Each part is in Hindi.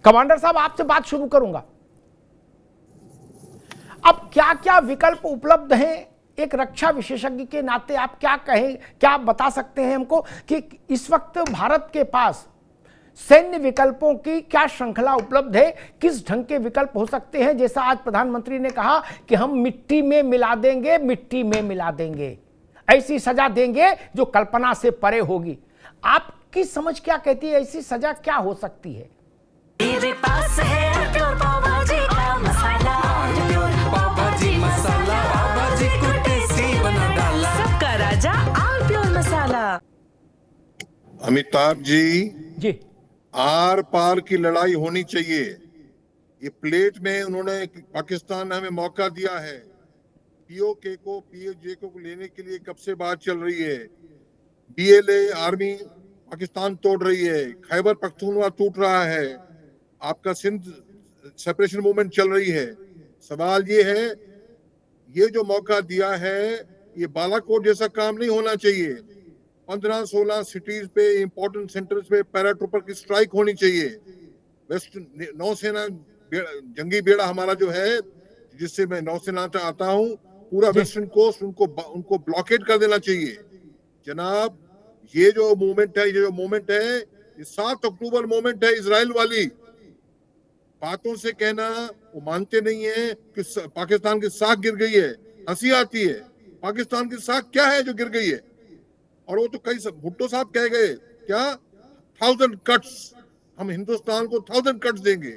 कमांडर साहब आपसे बात शुरू करूंगा। अब क्या क्या विकल्प उपलब्ध हैं, एक रक्षा विशेषज्ञ के नाते आप क्या कहें, क्या आप बता सकते हैं हमको कि इस वक्त भारत के पास सैन्य विकल्पों की क्या श्रृंखला उपलब्ध है, किस ढंग के विकल्प हो सकते हैं? जैसा आज प्रधानमंत्री ने कहा कि हम मिट्टी में मिला देंगे, मिट्टी में मिला देंगे, ऐसी सजा देंगे जो कल्पना से परे होगी। आपकी समझ क्या कहती है, ऐसी सजा क्या हो सकती है? मेरे पास है प्योर पाव भाजी का मसाला, प्योर पाव भाजी मसाला, पाव भाजी को टेस्टी बना डाला, सबका राजा आल प्योर मसाला। अमिताभ जी आर पार की लड़ाई होनी चाहिए। ये प्लेट में उन्होंने पाकिस्तान ने हमें मौका दिया है, पीओके को पीओजे को लेने के लिए कब से बात चल रही है। बीएलए आर्मी पाकिस्तान तोड़ रही है, खैबर पख्तूनख्वा टूट रहा है, आपका सिंध सेपरेशन मूवमेंट चल रही है। सवाल ये है, ये जो मौका दिया है ये बालाकोट जैसा काम नहीं होना चाहिए। 15-16 सिटीज पे इंपॉर्टेंट सेंटर्स पे पैराट्रूपर की स्ट्राइक होनी चाहिए। वेस्ट नौसेना जंगी बेड़ा हमारा जो है, जिससे मैं नौसेना से आता हूँ, पूरा वेस्टर्न कोस्ट उनको ब्लॉकेट कर देना चाहिए। जनाब ये जो मूवमेंट है ये 7 अक्टूबर मूवमेंट है इजराइल वाली। बातों से कहना वो मानते नहीं है कि पाकिस्तान की साख गिर गई है, हंसी आती है। पाकिस्तान की साख क्या है जो गिर गई है? और वो तो कई भुट्टो साहब कह गए क्या 1000 कट्स, हम हिंदुस्तान को 1000 कट्स देंगे।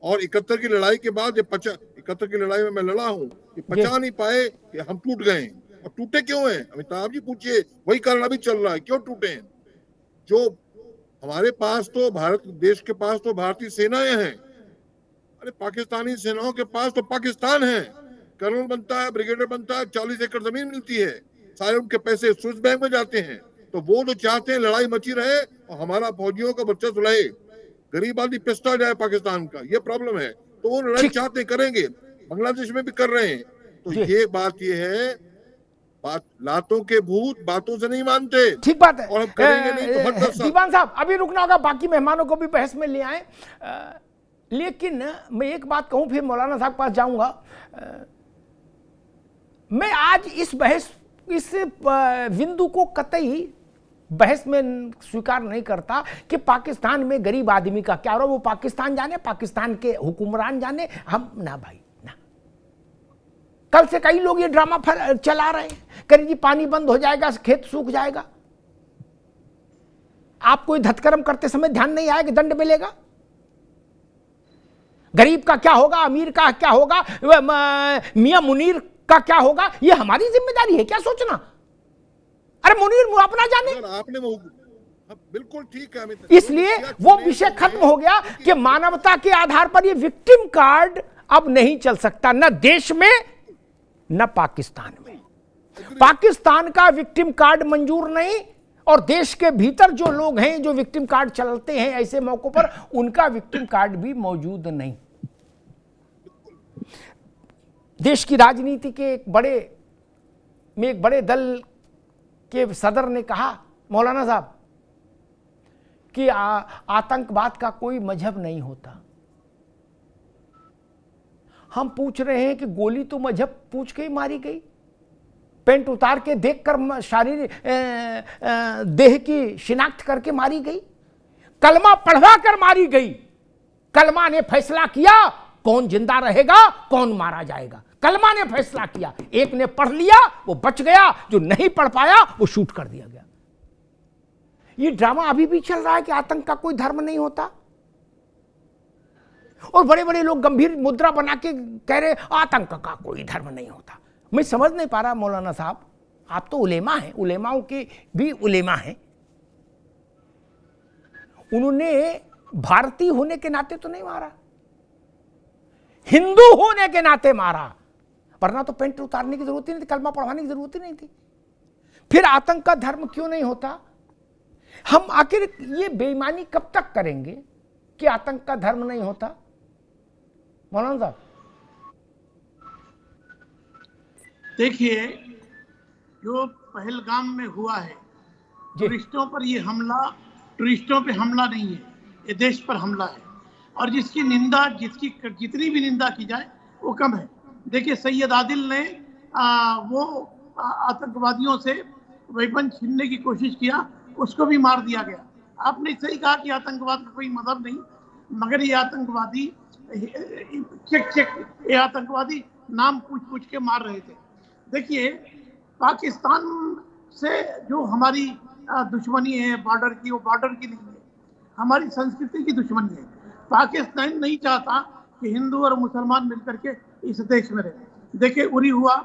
और 71 की लड़ाई के बाद 71 की लड़ाई में मैं लड़ा हूँ, ये पचा नहीं पाए कि हम टूट गए। और टूटे क्यों हैं अमिताभ जी पूछिए, वही कारण अभी चल रहा है, क्यों टूटे हैं? जो हमारे पास तो भारत देश के पास तो भारतीय सेनाएं हैं, अरे पाकिस्तानी सेनाओं के पास तो पाकिस्तान है। कर्नल बनता है, ब्रिगेडियर बनता है, 40 एकड़ जमीन मिलती है, सारे उनके पैसे स्विस बैंक में जाते हैं। तो वो जो चाहते हैं लड़ाई मची रहे और हमारा फौजियों का बच्चा सुलाए, गरीब आदमी पिसता जाए पाकिस्तान का, ये प्रॉब्लम है। तो वो लड़ाई चाहते करेंगे, बांग्लादेश में भी कर रहे हैं। तो ये बात ये है, बात लातों के भूत बातों से नहीं मानते। ठीक बात है, और हम करेंगे नहीं तो मत कर। दीवान साहब अभी रुकना होगा, बाकी मेहमानों को भी बहस में ले आए। लेकिन मैं एक बात कहूं, फिर मौलाना साहब के पास जाऊंगा। मैं आज इस बिंदु को कतई बहस में स्वीकार नहीं करता कि पाकिस्तान में गरीब आदमी का क्या रहा, वो पाकिस्तान जाने, पाकिस्तान के हुक्मरान जाने, हम ना भाई ना। कल से कई लोग ये ड्रामा चला रहे हैं, करीब जी पानी बंद हो जाएगा, खेत सूख जाएगा। आपको धतकर्म करते समय ध्यान नहीं आया कि दंड मिलेगा? गरीब का क्या होगा, अमीर का क्या होगा, मियां मुनीर का क्या होगा, ये हमारी जिम्मेदारी है क्या सोचना? अरे मुनीर अपना जाने। आपने बिल्कुल ठीक है। इसलिए वो विषय खत्म हो गया कि मानवता के आधार पर ये विक्टिम कार्ड अब नहीं चल सकता, न देश में न पाकिस्तान में। पाकिस्तान का विक्टिम कार्ड मंजूर नहीं, और देश के भीतर जो लोग हैं जो विक्टिम कार्ड चलते हैं ऐसे मौकों पर, उनका विक्टिम कार्ड भी मौजूद नहीं। देश की राजनीति के एक बड़े दल के सदर ने कहा, मौलाना साहब, कि आतंकवाद का कोई मजहब नहीं होता। हम पूछ रहे हैं कि गोली तो मजहब पूछ के ही मारी गई, पेंट उतार के देखकर शारीरिक देह की शिनाख्त करके मारी गई, कलमा पढ़वा कर मारी गई। कलमा ने फैसला किया कौन जिंदा रहेगा कौन मारा जाएगा। कलमा ने फैसला किया, एक ने पढ़ लिया वो बच गया, जो नहीं पढ़ पाया वो शूट कर दिया गया। ये ड्रामा अभी भी चल रहा है कि आतंक का कोई धर्म नहीं होता, और बड़े बड़े लोग गंभीर मुद्रा बना के कह रहे आतंक का कोई धर्म नहीं होता। मैं समझ नहीं पा रहा मौलाना साहब, आप तो उलेमा हैं, उलेमाओं के भी उलेमा हैं, उन्होंने भारतीय होने के नाते तो नहीं मारा, हिंदू होने के नाते मारा, वरना तो पेंट उतारने की जरूरत ही नहीं थी, कलमा पढ़वाने की जरूरत ही नहीं थी। फिर आतंक का धर्म क्यों नहीं होता? हम आखिर ये बेईमानी कब तक करेंगे कि आतंक का धर्म नहीं होता? मौलाना साहब देखिए, जो पहलगाम में हुआ है, टूरिस्टों पे हमला नहीं है, ये देश पर हमला है। और जिसकी निंदा, जिसकी जितनी भी निंदा की जाए वो कम है। देखिए सैयद आदिल ने वो आतंकवादियों से वेपन छीनने की कोशिश किया, उसको भी मार दिया गया। आपने सही कहा कि आतंकवाद का कोई मतलब नहीं, मगर ये आतंकवादी ये आतंकवादी नाम पूछ के मार रहे थे। देखिए पाकिस्तान से जो हमारी दुश्मनी है बॉर्डर की, वो बॉर्डर की नहीं है, हमारी संस्कृति की दुश्मनी है। पाकिस्तान नहीं चाहता कि हिंदू और मुसलमान मिलकर के इस देश में रहे। देखिए उरी हुआ,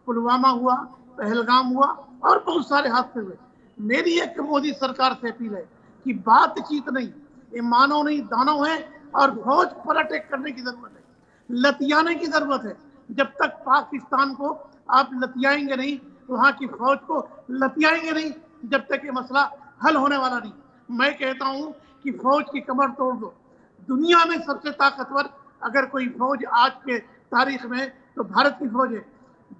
पुलवामा हुआ, पहलगाम हुआ और बहुत सारे हादसे हुए। मेरी एक मोदी सरकार से अपील है कि बातचीत नहीं, ये मानव नहीं दानव है और फौज पर अटैक करने की जरूरत है, लतियाने की जरूरत है। जब तक पाकिस्तान को आप लतियाएंगे नहीं, वहां की फौज को लतियाएंगे नहीं, जब तक ये मसला हल होने वाला नहीं। मैं कहता हूं कि फौज की कमर तोड़ दो। दुनिया में सबसे ताकतवर अगर कोई फौज आज के तारीख में तो भारत की फौज है।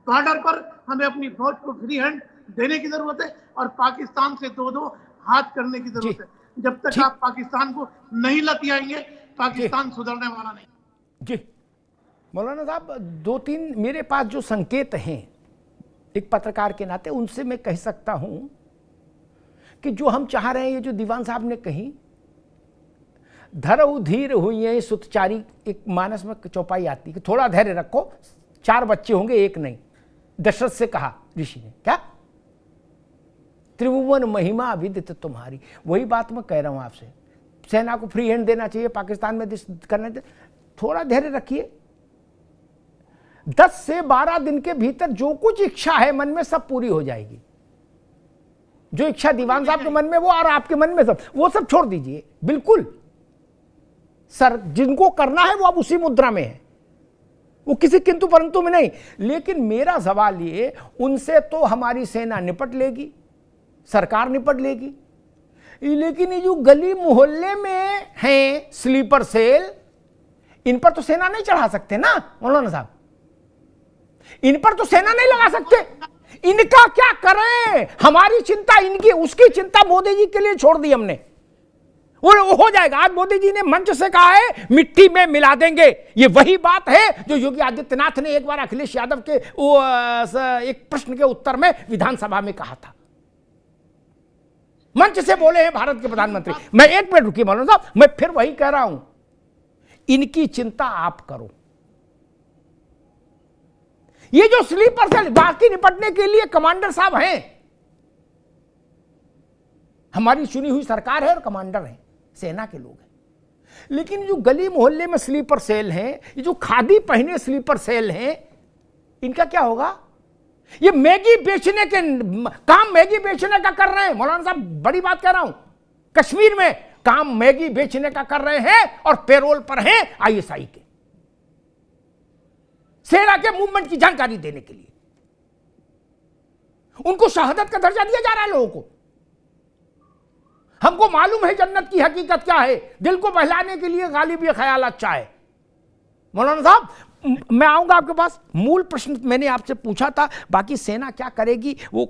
बॉर्डर पर हमें अपनी फौज को फ्री हैंड देने की जरूरत है और पाकिस्तान से दो हाथ करने की जरूरत है। जब तक आप पाकिस्तान को नहीं लतियाएंगे, पाकिस्तान सुधरने वाला नहीं। जी मौलाना साहब, 2-3 मेरे पास जो संकेत हैं एक पत्रकार के नाते, उनसे मैं कह सकता हूं कि जो हम चाह रहे हैं, ये जो दीवान साहब ने कही, धरऊ धीर हुई है सुतचारी, एक मानस में चौपाई आती कि थोड़ा धैर्य रखो, 4 बच्चे होंगे एक नहीं। दशरथ से कहा ऋषि ने, क्या त्रिभुवन महिमा विदित तुम्हारी। वही बात मैं कह रहा हूं आपसे, सेना को फ्री हैंड देना चाहिए, पाकिस्तान में करने दे, थोड़ा धैर्य रखिए। 10 से 12 दिन के भीतर जो कुछ इच्छा है मन में सब पूरी हो जाएगी। जो इच्छा दीवान साहब के मन में वो और आपके मन में सब, वो सब छोड़ दीजिए बिल्कुल। सर जिनको करना है वो अब उसी मुद्रा में है, वो किसी किंतु परंतु में नहीं। लेकिन मेरा सवाल ये, उनसे तो हमारी सेना निपट लेगी, सरकार निपट लेगी, लेकिन ये जो गली मोहल्ले में हैं स्लीपर सेल, इन पर तो सेना नहीं चढ़ा सकते ना मौलाना साहब, इन पर तो सेना नहीं लगा सकते। इनका क्या करें, हमारी चिंता इनकी, उसकी चिंता मोदी जी के लिए छोड़ दी हमने, वो हो जाएगा। आज मोदी जी ने मंच से कहा है मिट्टी में मिला देंगे। ये वही बात है जो योगी आदित्यनाथ ने एक बार अखिलेश यादव के एक प्रश्न के उत्तर में विधानसभा में कहा था, मंच से बोले हैं भारत के प्रधानमंत्री। मैं 1 मिनट रुकिए मौलाना साहब, मैं फिर वही कह रहा हूं, इनकी चिंता आप करो। ये जो स्लीपर सेल, बाकी निपटने के लिए कमांडर साहब हैं, हमारी चुनी हुई सरकार है और कमांडर हैं, सेना के लोग हैं। लेकिन जो गली मोहल्ले में स्लीपर सेल हैं, ये जो खादी पहने स्लीपर सेल हैं, इनका क्या होगा? ये मैगी बेचने के काम, मैगी बेचने का कर रहे हैं मौलाना साहब, बड़ी बात कह रहा हूं। कश्मीर में काम मैगी बेचने का कर रहे हैं और पेरोल पर हैं आईएसआई के, सेना के मूवमेंट की जानकारी देने के लिए। उनको शहादत का दर्जा दिया जा रहा है लोगों को। हमको मालूम है जन्नत की हकीकत क्या है, दिल को बहलाने के लिए गालिब ये ख्याल अच्छा है। मौलाना साहब मैं आऊंगा आपके पास, मूल प्रश्न मैंने आपसे पूछा था, बाकी सेना क्या करेगी वो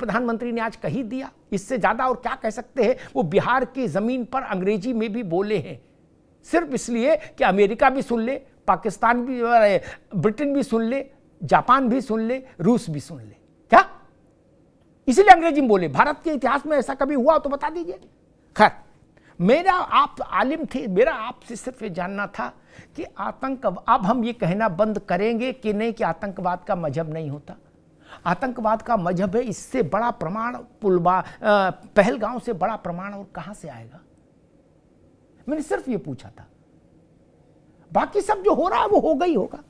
प्रधानमंत्री ने आज कह ही दिया, इससे ज्यादा और क्या कह सकते हैं। वो बिहार की जमीन पर अंग्रेजी में भी बोले हैं, सिर्फ इसलिए कि अमेरिका भी सुन ले, पाकिस्तान भी, ब्रिटेन भी सुन ले, जापान भी सुन ले, रूस भी सुन ले, क्या इसलिए अंग्रेजी में बोले। भारत के इतिहास में ऐसा कभी हुआ तो बता दीजिए। खैर, मेरा आप आलिम थे, मेरा आपसे सिर्फ ये जानना था कि अब हम ये कहना बंद करेंगे कि नहीं कि आतंकवाद का मजहब नहीं होता। आतंकवाद का मजहब है, इससे बड़ा प्रमाण पहलगांव से बड़ा प्रमाण और कहां से आएगा? मैंने सिर्फ ये पूछा था, बाकी सब जो हो रहा है वो होगा ही होगा।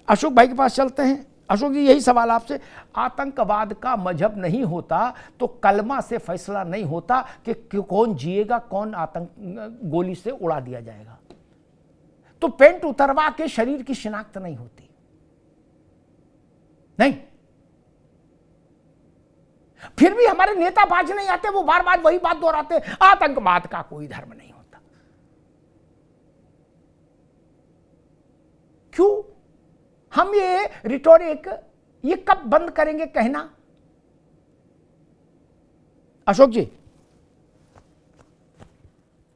अशोक भाई के पास चलते हैं। अशोक जी, यही सवाल आपसे, आतंकवाद का मजहब नहीं होता तो कलमा से फैसला नहीं होता कि कौन जिएगा, कौन आतंक गोली से उड़ा दिया जाएगा। तो पेंट उतरवा के शरीर की शिनाख्त नहीं होती, नहीं। फिर भी हमारे नेता बाज नहीं आते, वो बार बार वही बात दोहराते, आतंकवाद का कोई धर्म नहीं होता। क्यों? हम ये रिटोरिक ये कब बंद करेंगे कहना? अशोक जी।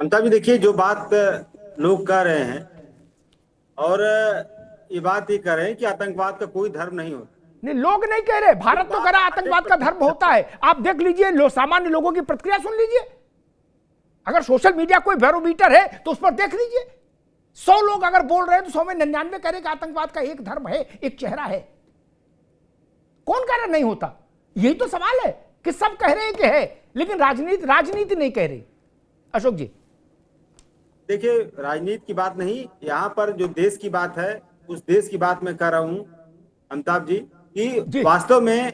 अंता भी देखिए, जो बात लोग कह रहे हैं और ये बात ये कह रहे हैं कि आतंकवाद का कोई धर्म नहीं होता। नहीं, लोग नहीं कह रहे, भारत तो कह रहा आतंकवाद का धर्म होता है। आप देख लीजिए, सामान्य लोगों की प्रतिक्रिया सुन लीजिए। अगर सोशल मीडिया कोई बैरोमीटर है तो उस पर देख लीजिए, 100 लोग अगर बोल रहे हैं तो 100 में 99 कह रहे कि आतंकवाद का एक धर्म है, एक चेहरा है। कौन कह रहा नहीं होता? यही तो सवाल है कि सब कह रहे हैं कि है, लेकिन राजनीति नहीं कह रही। अशोक जी देखिए, राजनीति की बात नहीं, यहाँ पर जो देश की बात है उस देश की बात मैं कर रहा हूँ अमिताभ जी, कि वास्तव में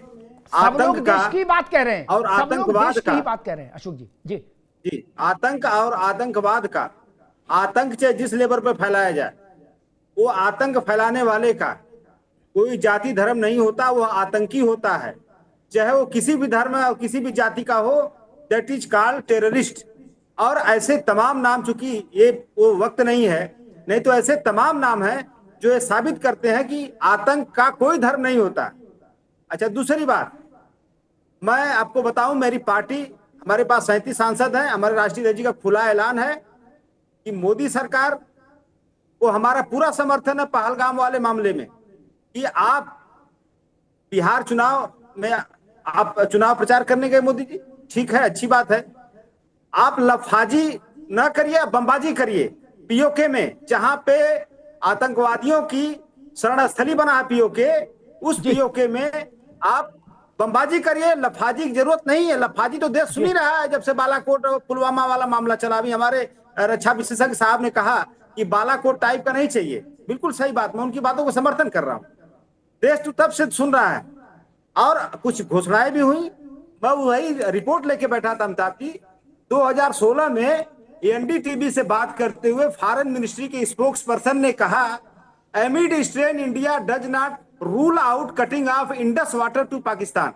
आतंक का देश की बात कह रहे हैं और आतंकवाद का बात कह रहे हैं। अशोक जी जी आतंक और आतंकवाद का, आतंक चाहे जिस लेवल पर फैलाया जाए, वो आतंक फैलाने वाले का कोई जाति धर्म नहीं होता, वो आतंकी होता है। चाहे वो किसी भी धर्म और किसी भी जाति का हो, दैट इज कॉल्ड टेररिस्ट। और ऐसे तमाम नाम, चूंकि ये वो वक्त नहीं है, नहीं तो ऐसे तमाम नाम हैं जो ये साबित करते हैं कि आतंक का कोई धर्म नहीं होता। अच्छा, दूसरी बात मैं आपको बताऊं, मेरी पार्टी, हमारे पास 37 सांसद हैं, हमारे राष्ट्रीय अध्यक्ष जी का खुला ऐलान है कि मोदी सरकार को हमारा पूरा समर्थन है पहलगाम वाले मामले में, कि आप बिहार चुनाव में आप चुनाव प्रचार करने गए मोदी जी, ठीक है, अच्छी बात है। आप लफाजी न करिए, बमबाजी करिए पीओके में, जहां पे आतंकवादियों की शरण स्थली बना है पीओके, उस पीओके में आप बमबाजी करिए। लफाजी की जरूरत नहीं है, लफाजी तो देश सुन ही रहा है जब से बालाकोट पुलवामा वाला मामला चला। अभी हमारे रक्षा विशेषज्ञ साहब ने कहा कि बालाकोट टाइप का नहीं चाहिए, बिल्कुल सही बात, मैं उनकी बातों को समर्थन कर रहा हूं। देश तो तब से सुन रहा है और कुछ घोषणाएं भी हुई। मैं वही रिपोर्ट लेके बैठा था अमिताभ जी, 2016 में एनडीटीवी से बात करते हुए फॉरेन मिनिस्ट्री के स्पोक्स पर्सन ने कहा, amid strain India does not rule out cutting off Indus water to Pakistan.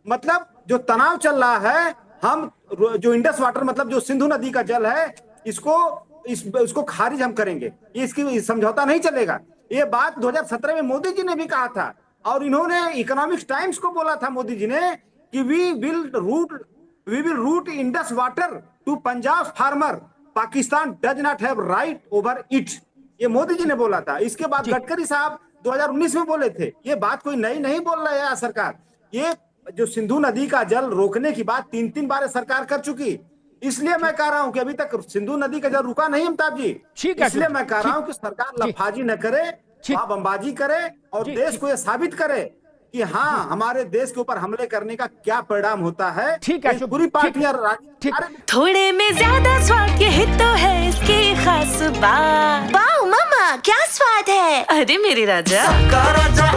मतलब जो तनाव चल रहा है, हम जो इंडस वाटर मतलब जो सिंधु नदी का जल है, इसको खारिज हम करेंगे, इसकी समझौता नहीं चलेगा। ये बात 2017 में मोदी जी ने भी कहा था, और इन्होंने इकोनॉमिक्स टाइम्स को बोला था मोदी जी ने कि we will route Indus water to Punjab farmer, Pakistan does not have right over it. ये मोदी जी ने बोला था। इसके बाद गडकरी साहब 2019 में बोले थे। ये बात कोई नई नहीं बोल रहा है सरकार। ये जो सिंधु नदी का जल रोकने की बात 3-3 बार सरकार कर चुकी, इसलिए मैं कह रहा हूं कि अभी तक सिंधु नदी का जल रुका नहीं अमिताभ जी। इसलिए मैं कह रहा हूं कि सरकार लफाजी न करे, बमबाजी करे और देश को यह साबित करे कि हाँ, हमारे देश के ऊपर हमले करने का क्या परिणाम होता है। ठीक है, पूरी पार्टियां थोड़े में ज्यादा स्वाद, यही तो है इसकी खास बात। वाओ मम्मा, क्या स्वाद है। अरे मेरे राजा, सबका राजा